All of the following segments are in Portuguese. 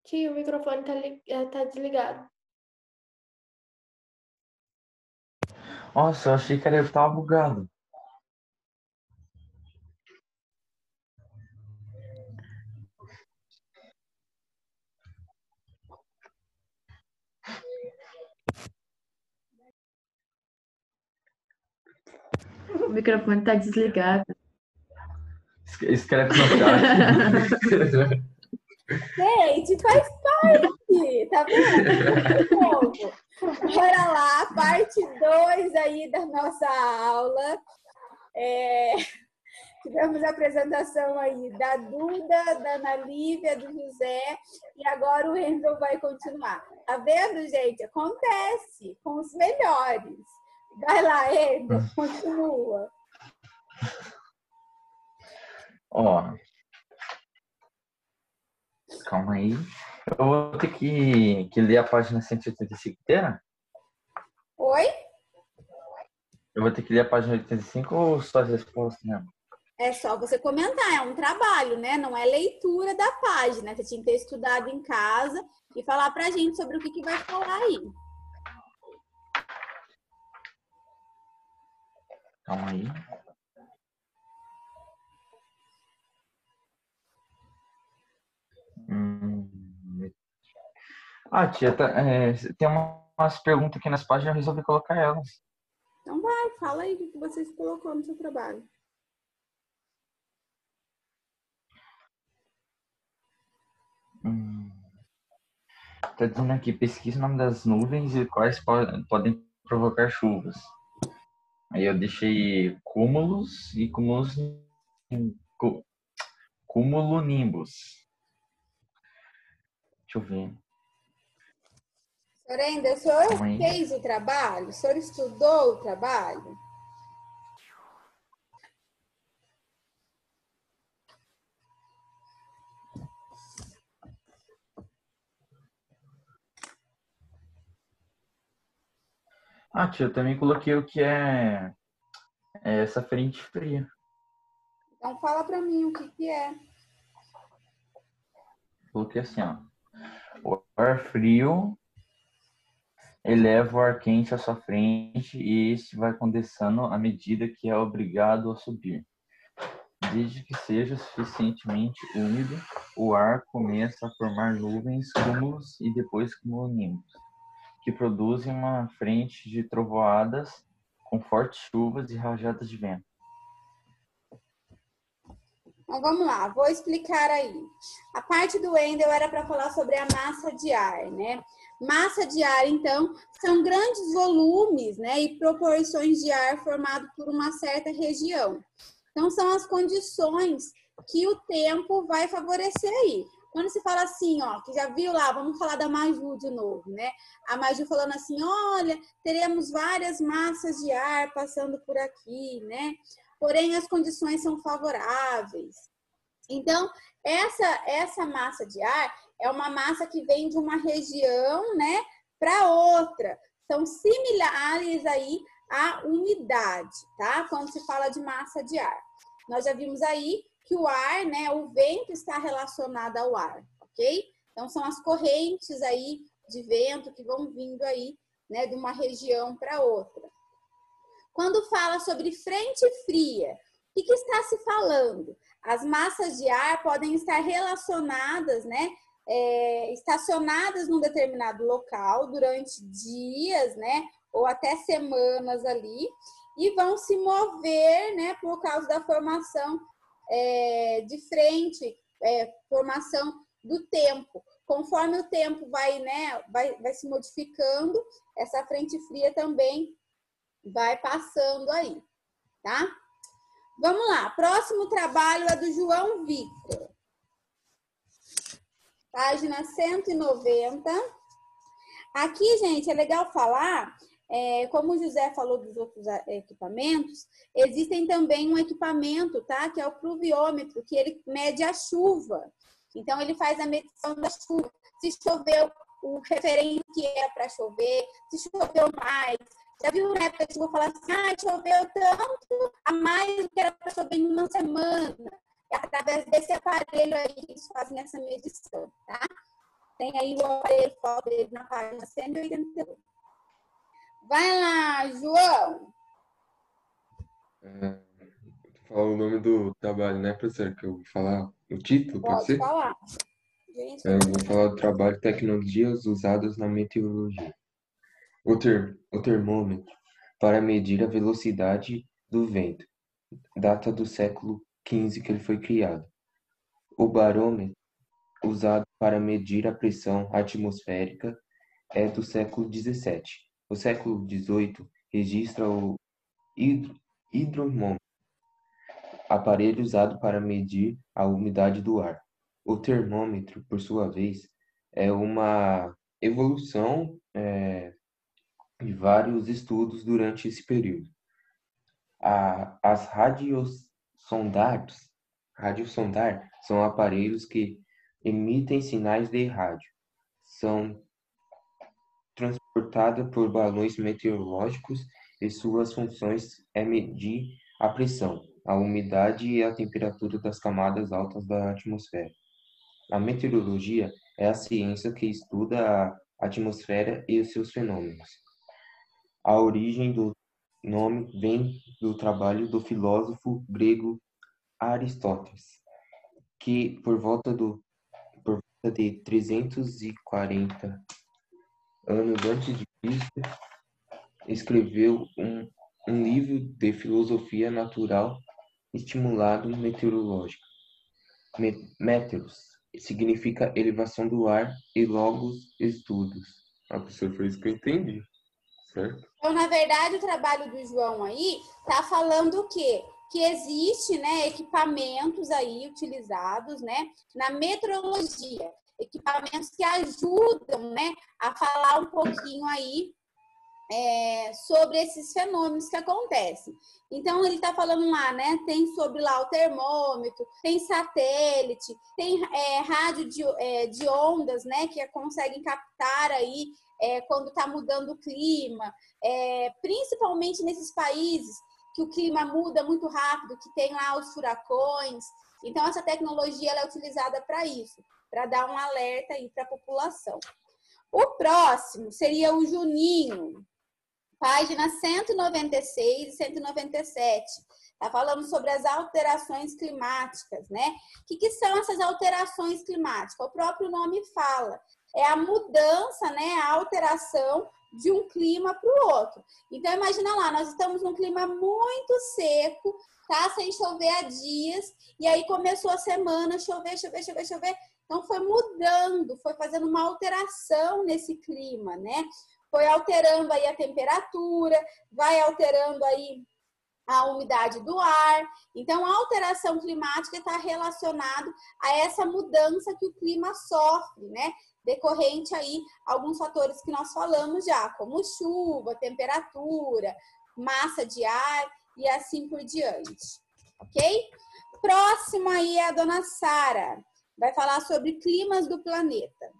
Que o microfone tá desligado. Nossa, eu achei que ele tava bugado. O microfone tá desligado. Escreve no chat. Gente, faz parte, tá vendo? Povo. Bora lá, parte 2 aí da nossa aula. Tivemos a apresentação aí da Duda, da Ana Lívia, do José, e agora o Enzo vai continuar. Tá vendo, gente? Acontece com os melhores. Vai lá, Enzo, continua. Ó, calma aí. Eu vou ter que ler a página 185 inteira? Oi? Eu vou ter que ler a página 85 ou só as respostas, né? É só você comentar, é um trabalho, né? Não é leitura da página. Você tinha que ter estudado em casa e falar pra gente sobre o que vai falar aí. Calma aí. Tia, tem umas perguntas aqui nas páginas, eu resolvi colocar elas. Então vai, fala aí o que vocês colocou no seu trabalho. Tá dizendo aqui, pesquisa o nome das nuvens e quais podem provocar chuvas. Aí eu deixei cúmulos e cumulonimbus. Deixa eu ver. Sorenda, o senhor fez o trabalho? O senhor estudou o trabalho? Tia, eu também coloquei o que é essa frente fria. Então fala para mim o que é. Coloquei assim, ó. O ar frio eleva o ar quente à sua frente e este vai condensando à medida que é obrigado a subir. Desde que seja suficientemente úmido, o ar começa a formar nuvens, cúmulos e depois cumulonimbus, que produzem uma frente de trovoadas com fortes chuvas e rajadas de vento. Então vamos lá, vou explicar aí. A parte do Wendel era para falar sobre a massa de ar, né? Massa de ar, então, são grandes volumes, né, e proporções de ar formado por uma certa região. Então, são as condições que o tempo vai favorecer aí. Quando se fala assim, ó, que já viu lá, vamos falar da Maju de novo, né? A Maju falando assim, olha, teremos várias massas de ar passando por aqui, né? Porém, as condições são favoráveis. Então, essa massa de ar é uma massa que vem de uma região, né, para outra. São similares aí à umidade, tá? Quando se fala de massa de ar. Nós já vimos aí que o ar, né, o vento está relacionado ao ar, ok? Então, são as correntes aí de vento que vão vindo aí, né, de uma região para outra. Quando fala sobre frente fria, o que está se falando? As massas de ar podem estar relacionadas, né, estacionadas num determinado local durante dias, né, ou até semanas ali, e vão se mover, né, por causa da formação de frente, formação do tempo. Conforme o tempo vai, né, vai se modificando, essa frente fria também vai passando aí, tá? Vamos lá, próximo trabalho é do João Victor. Página 190. Aqui, gente, é legal falar, como o José falou dos outros equipamentos, existem também um equipamento, tá? Que é o pluviômetro, que ele mede a chuva. Então, ele faz a medição da chuva. Se choveu o referente que era para chover, se choveu mais. Já viu na época que eu vou falar assim, choveu tanto a mais do que era para chover em uma semana. É através desse aparelho aí que eles fazem essa medição, tá? Tem aí o aparelho foto dele na página 188. Vai lá, João. Falar o nome do trabalho, né, professor? Que eu vou falar o título, pode Pode ser? falar. Gente, Eu vou falar do trabalho Tecnologias usadas na meteorologia. O termômetro para medir a velocidade do vento. Data do século XV que ele foi criado. O barômetro usado para medir a pressão atmosférica é do século XVII. O século XVIII registra o hidromômetro, aparelho usado para medir a umidade do ar. O termômetro, por sua vez, é uma evolução de vários estudos durante esse período. As radiosondar são aparelhos que emitem sinais de rádio. São transportados por balões meteorológicos e suas funções é medir a pressão, a umidade e a temperatura das camadas altas da atmosfera. A meteorologia é a ciência que estuda a atmosfera e os seus fenômenos. A origem do nome vem do trabalho do filósofo grego Aristóteles, que por volta de 340 anos antes de Cristo escreveu um livro de filosofia natural estimulado meteorológica. Meteoros significa elevação do ar e logos estudos. Professor, foi isso que eu entendi, certo? Então, na verdade, o trabalho do João aí tá falando o quê? Que existe, né, equipamentos aí utilizados, né, na meteorologia, equipamentos que ajudam, né, a falar um pouquinho aí sobre esses fenômenos que acontecem. Então, ele está falando lá, né? Tem sobre lá o termômetro, tem satélite, tem rádio de ondas, né? Que conseguem captar aí quando está mudando o clima, principalmente nesses países que o clima muda muito rápido, que tem lá os furacões. Então, essa tecnologia ela é utilizada para isso, para dar um alerta aí para a população. O próximo seria o Juninho. Página 196 e 197. Está falando sobre as alterações climáticas, né? O que são essas alterações climáticas? O próprio nome fala. É a mudança, né? A alteração de um clima para o outro. Então, imagina lá, nós estamos num clima muito seco, tá? Sem chover há dias, e aí começou a semana, chover. Então, foi mudando, foi fazendo uma alteração nesse clima, né? Foi alterando aí a temperatura, vai alterando aí a umidade do ar. Então, a alteração climática está relacionada a essa mudança que o clima sofre, né? Decorrente aí alguns fatores que nós falamos já, como chuva, temperatura, massa de ar e assim por diante, ok? Próximo aí é a dona Sara, vai falar sobre climas do planeta.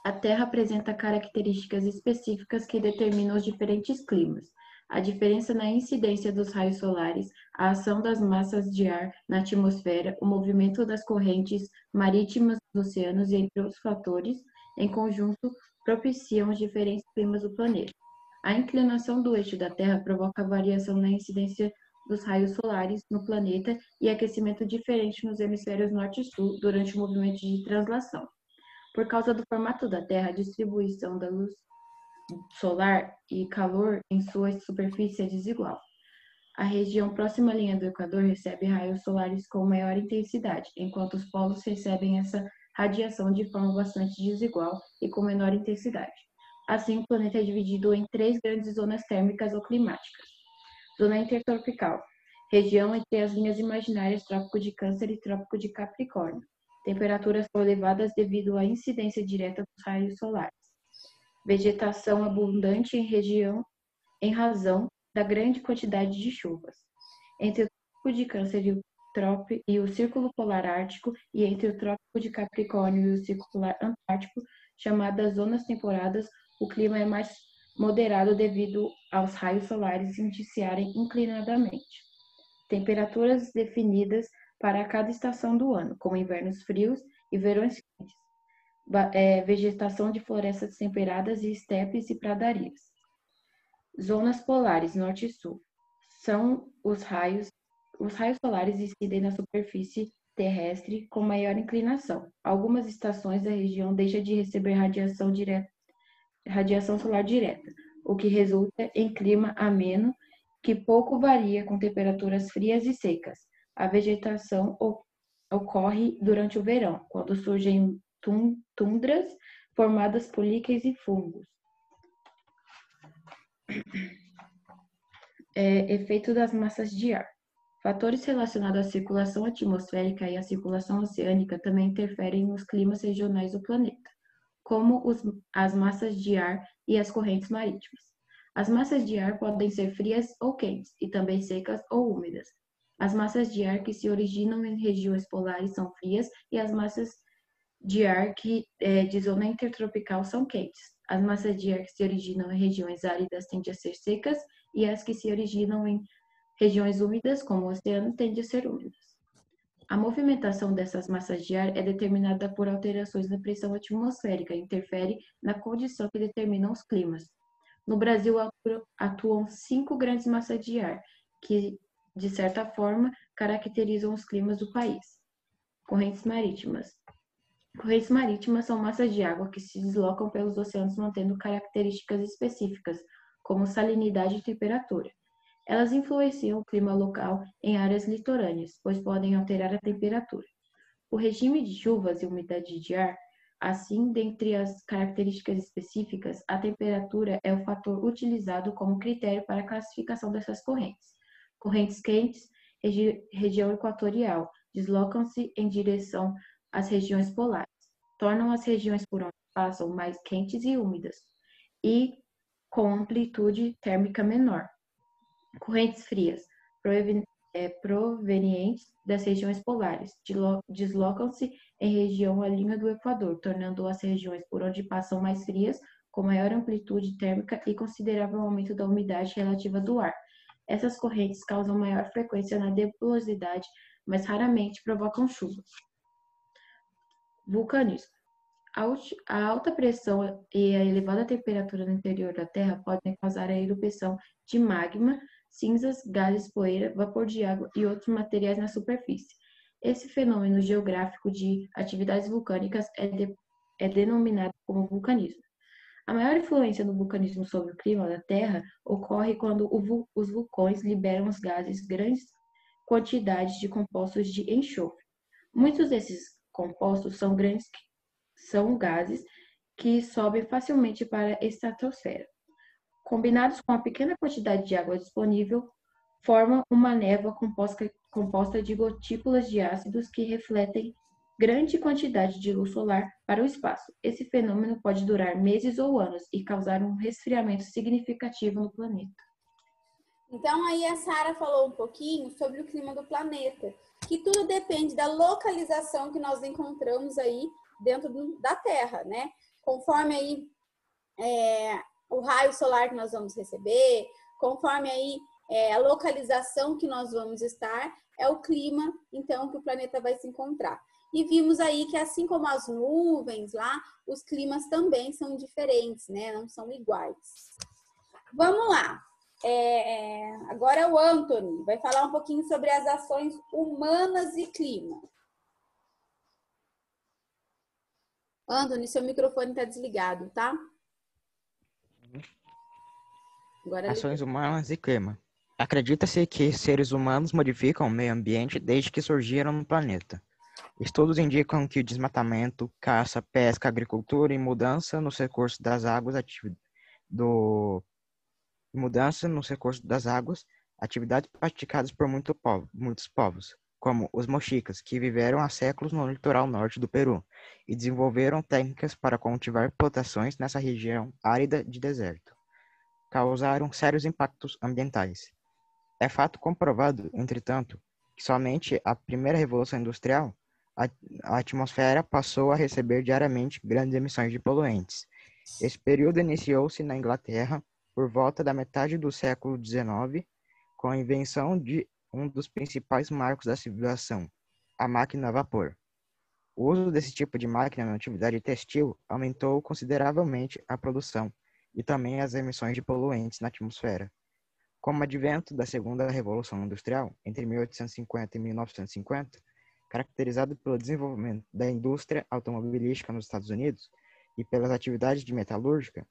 A Terra apresenta características específicas que determinam os diferentes climas. A diferença na incidência dos raios solares, a ação das massas de ar na atmosfera, o movimento das correntes marítimas dos oceanos, entre outros fatores, em conjunto, propiciam os diferentes climas do planeta. A inclinação do eixo da Terra provoca variação na incidência dos raios solares no planeta e aquecimento diferente nos hemisférios norte e sul durante o movimento de translação. Por causa do formato da Terra, a distribuição da luz solar e calor em sua superfície é desigual. A região próxima à linha do Equador recebe raios solares com maior intensidade, enquanto os polos recebem essa radiação de forma bastante desigual e com menor intensidade. Assim, o planeta é dividido em 3 grandes zonas térmicas ou climáticas. Zona intertropical, região entre as linhas imaginárias Trópico de Câncer e Trópico de Capricórnio. Temperaturas são elevadas devido à incidência direta dos raios solares. Vegetação abundante em região em razão da grande quantidade de chuvas. Entre o Trópico de Câncer e o Círculo Polar Ártico e entre o Trópico de Capricórnio e o Círculo Polar Antártico, chamadas zonas temporadas, o clima é mais moderado devido aos raios solares iniciarem inclinadamente. Temperaturas definidas para cada estação do ano, como invernos frios e verões quentes. Vegetação de florestas temperadas e estepes e pradarias. Zonas polares, norte e sul. São os raios solares incidem na superfície terrestre com maior inclinação. Algumas estações da região deixam de receber radiação solar direta, o que resulta em clima ameno que pouco varia com temperaturas frias e secas. A vegetação ocorre durante o verão, quando surgem tundras formadas por líquens e fungos. Efeito das massas de ar. Fatores relacionados à circulação atmosférica e à circulação oceânica também interferem nos climas regionais do planeta, como as massas de ar e as correntes marítimas. As massas de ar podem ser frias ou quentes, e também secas ou úmidas. As massas de ar que se originam em regiões polares são frias, e as massas de ar de zona intertropical são quentes. As massas de ar que se originam em regiões áridas tendem a ser secas, e as que se originam em regiões úmidas, como o oceano, tendem a ser úmidas. A movimentação dessas massas de ar é determinada por alterações na pressão atmosférica e interfere na condição que determina os climas. No Brasil, atuam 5 grandes massas de ar, que, de certa forma, caracterizam os climas do país. Correntes marítimas. Correntes marítimas são massas de água que se deslocam pelos oceanos mantendo características específicas, como salinidade e temperatura. Elas influenciam o clima local em áreas litorâneas, pois podem alterar a temperatura. O regime de chuvas e umidade de ar, assim, dentre as características específicas, a temperatura é o fator utilizado como critério para a classificação dessas correntes. Correntes quentes, região equatorial, deslocam-se em direção às regiões polares, tornam as regiões por onde passam mais quentes e úmidas, e com amplitude térmica menor. Correntes frias, provenientes das regiões polares, deslocam-se em região à linha do Equador, tornando as regiões por onde passam mais frias, com maior amplitude térmica e considerável aumento da umidade relativa do ar. Essas correntes causam maior frequência na nebulosidade, mas raramente provocam chuva. Vulcanismo. A alta pressão e a elevada temperatura no interior da Terra podem causar a erupção de magma, cinzas, gases, poeira, vapor de água e outros materiais na superfície. Esse fenômeno geográfico de atividades vulcânicas é denominado como vulcanismo. A maior influência do vulcanismo sobre o clima da Terra ocorre quando os vulcões liberam os gases grandes quantidades de compostos de enxofre. Muitos desses compostos são gases que sobem facilmente para a estratosfera. Combinados com a pequena quantidade de água disponível, formam uma névoa composta de gotículas de ácidos que refletem grande quantidade de luz solar para o espaço. Esse fenômeno pode durar meses ou anos e causar um resfriamento significativo no planeta. Então, aí a Sara falou um pouquinho sobre o clima do planeta, que tudo depende da localização que nós encontramos aí dentro da Terra, né? Conforme aí o raio solar que nós vamos receber, conforme aí a localização que nós vamos estar, é o clima, então, que o planeta vai se encontrar. E vimos aí que, assim como as nuvens lá, os climas também são diferentes, né? Não são iguais. Vamos lá. Agora o Anthony vai falar um pouquinho sobre as ações humanas e clima. Anthony, seu microfone está desligado, tá? Agora ações humanas e clima. Acredita-se que seres humanos modificam o meio ambiente desde que surgiram no planeta. Estudos indicam que o desmatamento, caça, pesca, agricultura e mudança nos recursos das águas, atividades praticadas por muitos povos, como os mochicas, que viveram há séculos no litoral norte do Peru e desenvolveram técnicas para cultivar plantações nessa região árida de deserto. Causaram sérios impactos ambientais. É fato comprovado, entretanto, que somente a primeira revolução industrial, a atmosfera passou a receber diariamente grandes emissões de poluentes. Esse período iniciou-se na Inglaterra por volta da metade do século XIX, com a invenção de um dos principais marcos da civilização, a máquina a vapor. O uso desse tipo de máquina na atividade textil aumentou consideravelmente a produção e também as emissões de poluentes na atmosfera. Com o advento da segunda Revolução Industrial, entre 1850 e 1950, caracterizado pelo desenvolvimento da indústria automobilística nos Estados Unidos e pelas atividades de metalúrgica,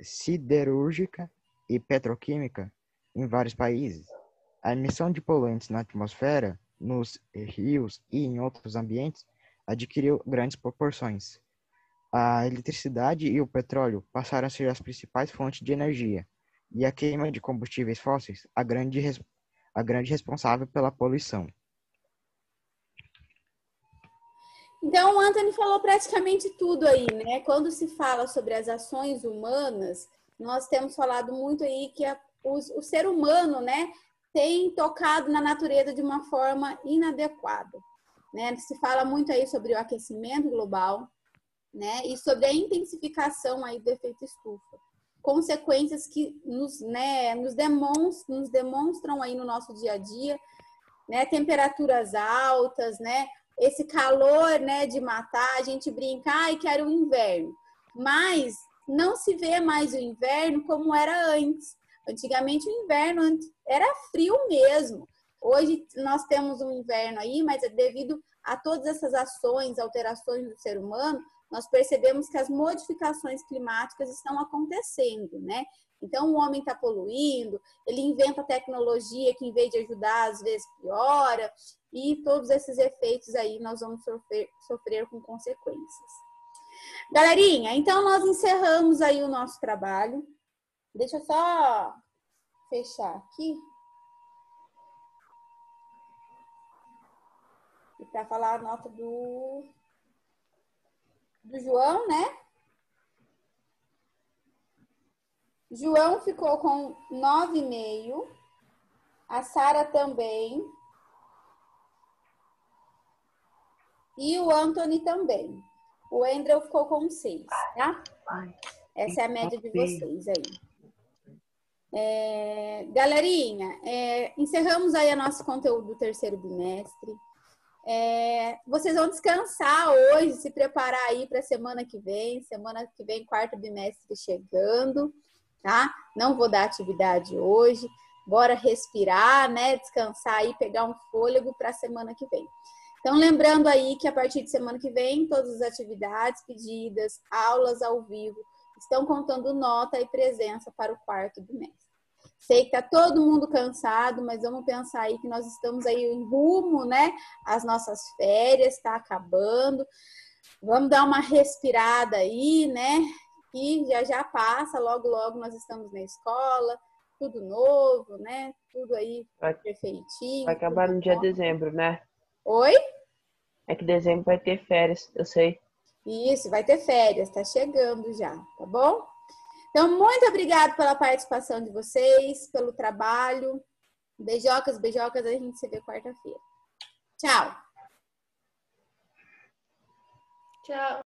siderúrgica e petroquímica em vários países, a emissão de poluentes na atmosfera, nos rios e em outros ambientes adquiriu grandes proporções. A eletricidade e o petróleo passaram a ser as principais fontes de energia, e a queima de combustíveis fósseis a grande responsável pela poluição. Então, o Anthony falou praticamente tudo aí, né? Quando se fala sobre as ações humanas, nós temos falado muito aí que o ser humano, né, tem tocado na natureza de uma forma inadequada, né? Se fala muito aí sobre o aquecimento global, né, e sobre a intensificação aí do efeito estufa. Consequências que nos demonstram aí no nosso dia a dia, né, temperaturas altas, né, esse calor, né, de matar, a gente brinca, ai, quero o inverno, mas não se vê mais o inverno como era antes. Antigamente o inverno era frio mesmo. Hoje nós temos um inverno aí, mas é devido a todas essas ações, alterações do ser humano, nós percebemos que as modificações climáticas estão acontecendo, né? Então, o homem está poluindo, ele inventa tecnologia que, em vez de ajudar, às vezes piora, e todos esses efeitos aí nós vamos sofrer com consequências. Galerinha, então nós encerramos aí o nosso trabalho. Deixa eu só fechar aqui. E para falar a nota do João, né? João ficou com 9,5. A Sara também. E o Anthony também. O Andrew ficou com 6, tá? Essa é a média de vocês aí. Galerinha, encerramos aí o nosso conteúdo do terceiro bimestre. Vocês vão descansar hoje, se preparar aí para a semana que vem. Semana que vem, quarto bimestre chegando, tá? Não vou dar atividade hoje. Bora respirar, né? Descansar aí, pegar um fôlego para a semana que vem. Então, lembrando aí que a partir de semana que vem, todas as atividades pedidas, aulas ao vivo, estão contando nota e presença para o quarto bimestre. Sei que tá todo mundo cansado, mas vamos pensar aí que nós estamos aí em rumo, né? As nossas férias, tá acabando. Vamos dar uma respirada aí, né? E já passa, logo nós estamos na escola, tudo novo, né? Tudo aí perfeitinho. Vai acabar no dia de dezembro, né? Oi? É que dezembro vai ter férias, eu sei. Isso, vai ter férias, tá chegando já, tá bom? Então, muito obrigada pela participação de vocês, pelo trabalho. Beijocas, a gente se vê quarta-feira. Tchau! Tchau.